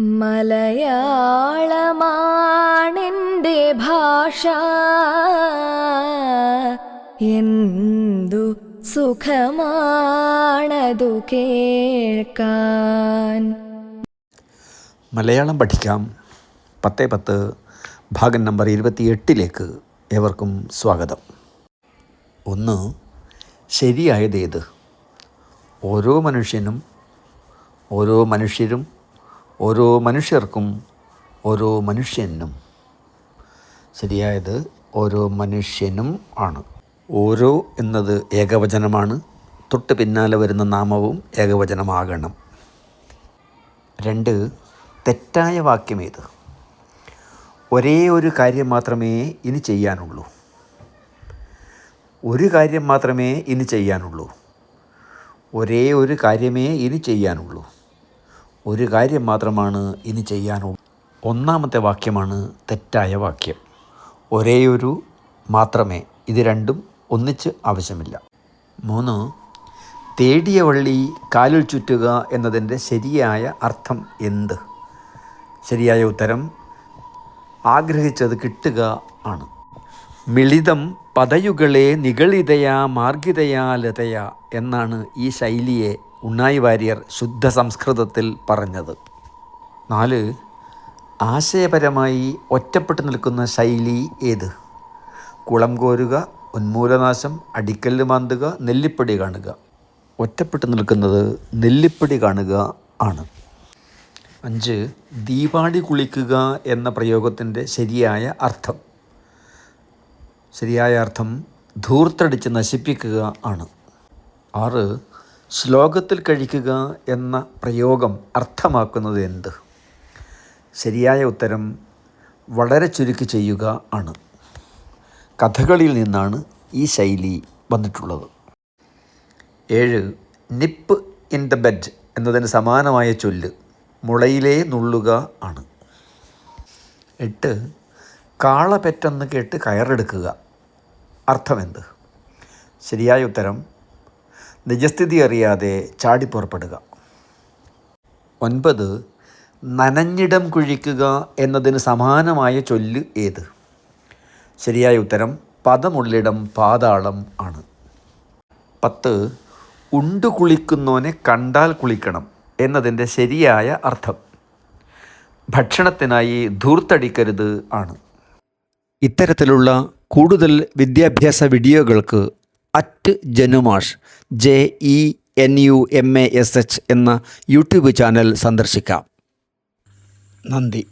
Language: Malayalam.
മലയാളമാണെൻ്റെ ഭാഷ, എന്തു സുഖമാണതു കേൾക്കാൻ. മലയാളം പഠിക്കാം 10-10 ഭാഗം നമ്പർ 28 ഏവർക്കും സ്വാഗതം. 1. ശരിയായതേത്? ഓരോ മനുഷ്യനും, ഓരോ മനുഷ്യരും, ഓരോ മനുഷ്യർക്കും, ഓരോ മനുഷ്യനും. ശരിയായത് ഓരോ മനുഷ്യനും ആണ്. ഓരോ എന്നത് ഏകവചനമാണ്. തൊട്ട് പിന്നാലെ വരുന്ന നാമവും ഏകവചനമാകണം. 2. തെറ്റായ വാക്യമേത്? ഒരേ ഒരു കാര്യം മാത്രമേ ഇനി ചെയ്യാനുള്ളൂ. ഒരു കാര്യം മാത്രമേ ഇനി ചെയ്യാനുള്ളൂ. ഒരേ ഒരു കാര്യമേ ഇനി ചെയ്യാനുള്ളൂ. ഒരു കാര്യം മാത്രമാണ് ഇനി ചെയ്യാനുള്ളൂ. 1-ാമത്തെ വാക്യമാണ് തെറ്റായ വാക്യം. ഒരേയൊരു മാത്രമേ, ഇത് രണ്ടും ഒന്നിച്ച് ആവശ്യമില്ല. 3. തേടിയ വള്ളി കാലിൽ ചുറ്റുക എന്നതിൻ്റെ ശരിയായ അർത്ഥം എന്ത്? ശരിയായ ഉത്തരം ആഗ്രഹിച്ചത് കിട്ടുക ആണ്. മിളിതം പതയുകളെ നിഗളിതയാ മാർഗിതയാ ലതയാ എന്നാണ് ഈ ശൈലിയെ ഉണ്ണായി വാര്യർ ശുദ്ധ സംസ്കൃതത്തിൽ പറഞ്ഞത്. 4. ആശയപരമായി ഒറ്റപ്പെട്ടു നിൽക്കുന്ന ശൈലി ഏത്? കുളം കോരുക, ഉന്മൂലനാശം, അടിക്കല്ല് മാന്തുക, നെല്ലിപ്പടി കാണുക. ഒറ്റപ്പെട്ടു നിൽക്കുന്നത് നെല്ലിപ്പടി കാണുക ആണ്. 5. ദീപാടി കുളിക്കുക എന്ന പ്രയോഗത്തിൻ്റെ ശരിയായ അർത്ഥം. ശരിയായ അർത്ഥം ധൂർത്തടിച്ച് നശിപ്പിക്കുക ആണ്. 6. ശ്ലോകത്തിൽ കഴിക്കുക എന്ന പ്രയോഗം അർത്ഥമാക്കുന്നത് എന്ത്? ശരിയായ ഉത്തരം വളരെ ചുരുക്കി ചെയ്യുക ആണ്. കഥകളിയിൽ നിന്നാണ് ഈ ശൈലി വന്നിട്ടുള്ളത്. 7. നിപ്പ് ഇൻ ദ ബെഡ് എന്നതിന് സമാനമായ ചൊല്ല് മുളയിലേ നുള്ളുക ആണ്. 8. കാള പെറ്റെന്ന് കേട്ട് കയറെടുക്കുക. അർത്ഥമെന്ത്? ശരിയായ ഉത്തരം നിജസ്ഥിതി അറിയാതെ ചാടിപ്പുറപ്പെടുക. 9. നനഞ്ഞിടം കുഴിക്കുക എന്നതിന് സമാനമായ ചൊല്ല് ഏത്? ശരിയായ ഉത്തരം പദമുള്ളിടം പാതാളം ആണ്. 10. ഉണ്ടു കുളിക്കുന്നോനെ കണ്ടാൽ കുളിക്കണം എന്നതിൻ്റെ ശരിയായ അർത്ഥം ഭക്ഷണത്തിനായി ധൂർത്തടിക്കരുത് ആണ്. ഇത്തരത്തിലുള്ള കൂടുതൽ വിദ്യാഭ്യാസ വീഡിയോകൾക്ക് @ജനുമാഷ് JENUMASH എന്ന യൂട്യൂബ് ചാനൽ സന്ദർശിക്കാം. നന്ദി.